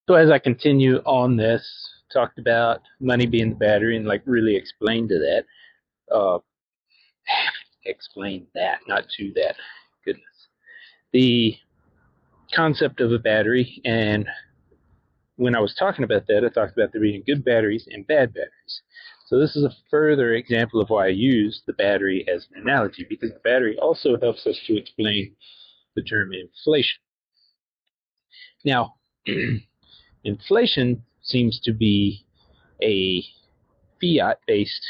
So as I continue on this, talked about money being the battery and like really explained to that. Uh, explain that, not to that. Goodness. The concept of a battery, and when I was talking about that, I talked about there being good batteries and bad batteries. So this is a further example of why I use the battery as an analogy, because the battery also helps us to explain the term inflation. Now, inflation seems to be a fiat-based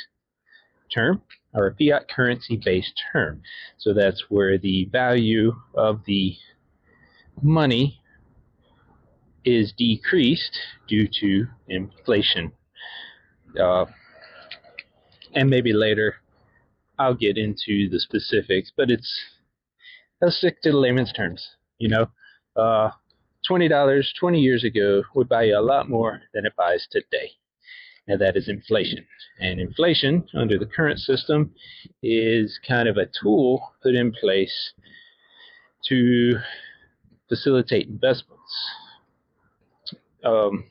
term, or a fiat currency-based term. So that's where the value of the money is decreased due to inflation. Uh, and maybe later I'll get into the specifics, but let's stick to the layman's terms. You know, uh, $20 20 years ago would buy you a lot more than it buys today. Now that is inflation. And inflation under the current system is kind of a tool put in place to facilitate investments. Um,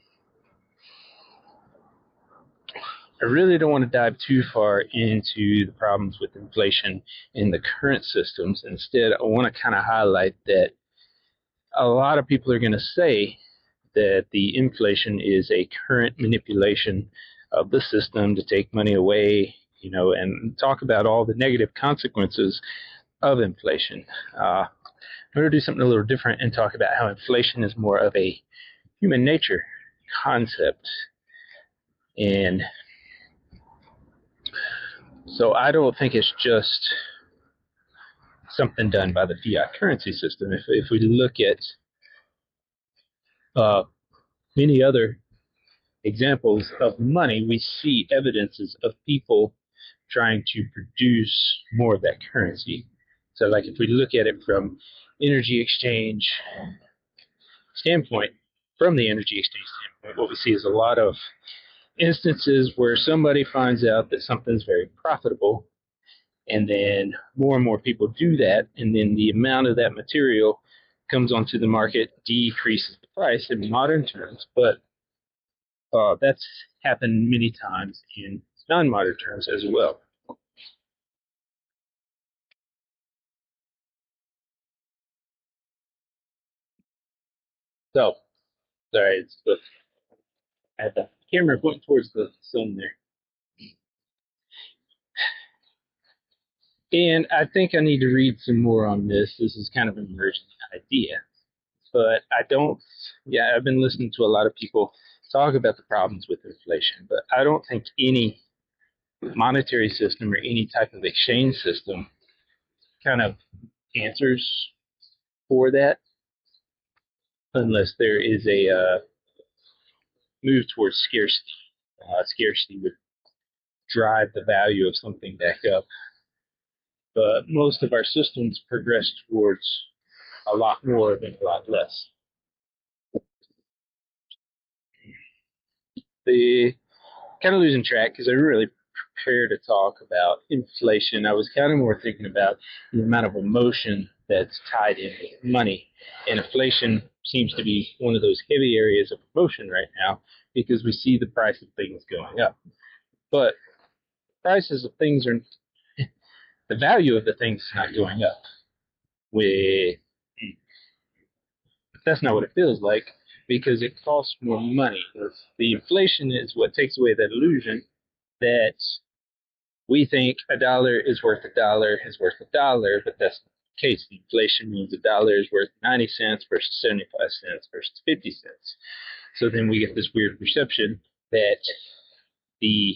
I really don't want to dive too far into the problems with inflation in the current systems. Instead, I want to kind of highlight that a lot of people are going to say that the inflation is a current manipulation of the system to take money away, and talk about all the negative consequences of inflation. I'm going to do something a little different and talk about how inflation is more of a human nature concept. And so I don't think it's just something done by the fiat currency system. If we look at uh, many other examples of money, we see evidences of people trying to produce more of that currency. So, like if we look at it from energy exchange standpoint, from the energy exchange standpoint, what we see is a lot of instances where somebody finds out that something's very profitable, and then more and more people do that, and then the amount of that material comes onto the market decreases the price in modern terms, but that's happened many times in non-modern terms as well. So, sorry, I had the camera pointing towards the sun there. And I think I need to read some more on this. This is kind of an emergent idea. But I don't, yeah, I've been listening to a lot of people talk about the problems with inflation, but I don't think any monetary system or any type of exchange system kind of answers for that unless there is a move towards scarcity. Scarcity would drive the value of something back up. But most of our systems progress towards a lot more than a lot less. The kind of losing track because I really prepared to talk about inflation. I was kind of more thinking about the amount of emotion that's tied in with money. And inflation seems to be one of those heavy areas of emotion right now because we see the price of things going up. But prices of things are, the value of the things is not going up. With That's not what it feels like because it costs more money. The inflation is what takes away that illusion that we think a dollar is worth a dollar, but that's not the case. Inflation means a dollar is worth 90 cents versus 75 cents versus 50 cents. So then we get this weird perception that the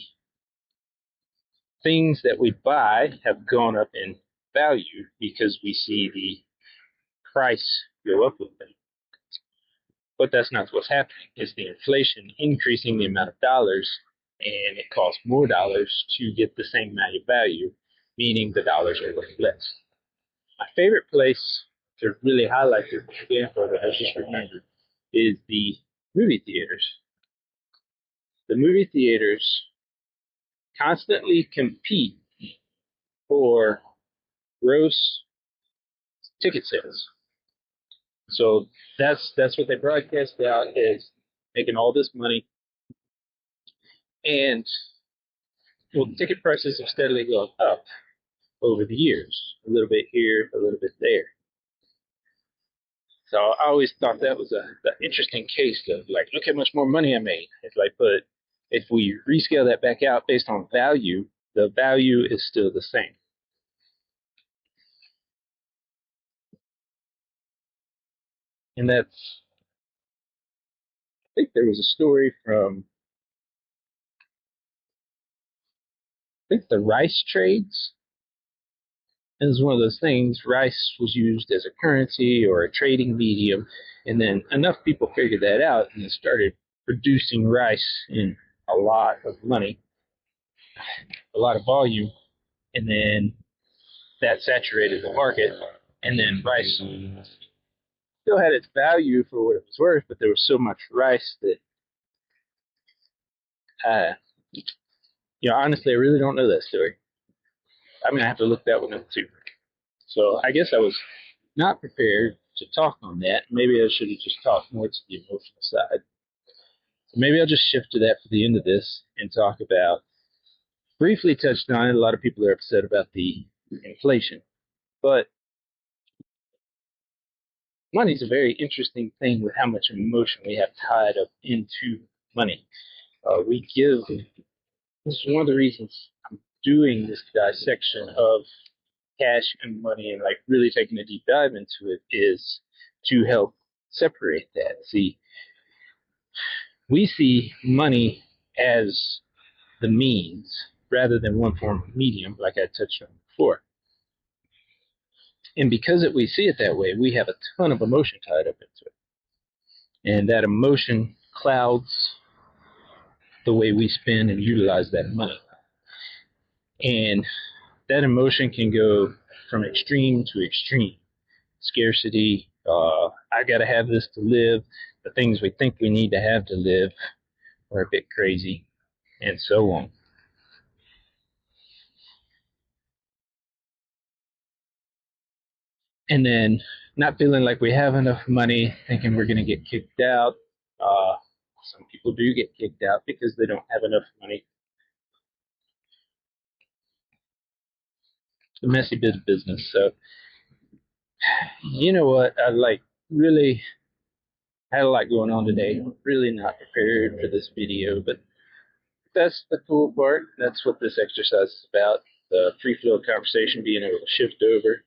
things that we buy have gone up in value because we see the price go up with them. But that's not what's happening. It's the inflation increasing the amount of dollars, and it costs more dollars to get the same amount of value, meaning the dollars are worth less. My favorite place to really highlight this example that I just remembered is the movie theaters. The movie theaters constantly compete for gross ticket sales. So that's what they broadcast out as making all this money, and well, ticket prices have steadily gone up over the years, a little bit here, a little bit there. So I always thought that was an interesting case of like, look how much more money I made. It's like, but if we rescale that back out based on value, the value is still the same. And that's, I think there was a story from, I think the rice trades. It was one of those things, rice was used as a currency or a trading medium, and then enough people figured that out and started producing rice in a lot of money, a lot of volume, and then that saturated the market, and then rice still had its value for what it was worth, but there was so much rice that, uh, honestly, I really don't know that story. I'm going to have to look that one up too. So I guess I was not prepared to talk on that. Maybe I should have just talked more to the emotional side. So maybe I'll just shift to that for the end of this and talk about, briefly touched on it, a lot of people are upset about the inflation. But money is a very interesting thing with how much emotion we have tied up into money. We give, this is one of the reasons I'm doing this dissection of cash and money and like really taking a deep dive into it is to help separate that. See, we see money as the means rather than one form of medium, like I touched on before. And because we see it that way, we have a ton of emotion tied up into it. And that emotion clouds the way we spend and utilize that money. And that emotion can go from extreme to extreme. Scarcity, I got to have this to live. The things we think we need to have to live are a bit crazy, and so on. And then not feeling like we have enough money, thinking we're going to get kicked out. Some people do get kicked out because they don't have enough money. It's a messy business. So, you know what? I really had a lot going on today. Really not prepared for this video, but that's the cool part. That's what this exercise is about. The free flow conversation, being able to shift over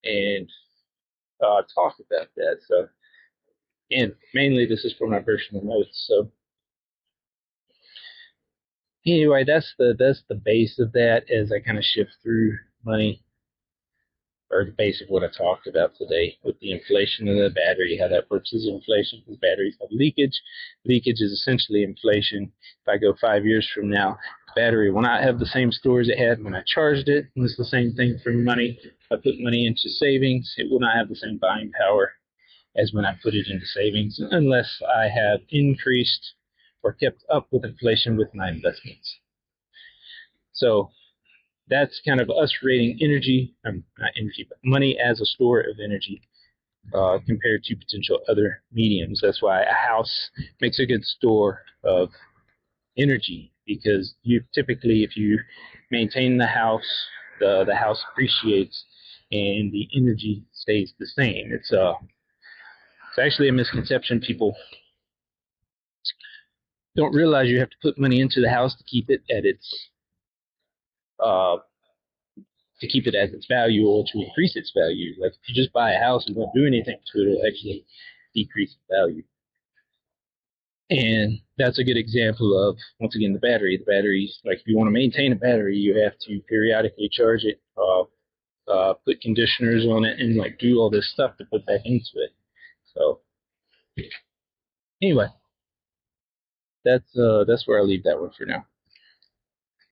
and talk about that. So, and mainly this is for my personal notes. So anyway, that's the base of that as I kind of shift through money, or the base of what I talked about today with the inflation of the battery, how that works as inflation, because batteries have leakage. Leakage is essentially inflation. If I go 5 years from now, the battery will not have the same stores it had when I charged it. And it's the same thing for money. If I put money into savings, it will not have the same buying power as when I put it into savings, unless I have increased or kept up with inflation with my investments. So that's kind of us rating energy, not energy, but money as a store of energy compared to potential other mediums. That's why a house makes a good store of energy, because you typically, if you maintain the house, the house appreciates and the energy stays the same. It's actually a misconception. People don't realize you have to put money into the house to keep it at its as its value or to increase its value. Like if you just buy a house and don't do anything to it, it'll actually decrease its value. And that's a good example of, once again, the battery. The batteries, like if you want to maintain a battery, you have to periodically charge it, put conditioners on it, and like do all this stuff to put back into it. So anyway, that's where I'll leave that one for now.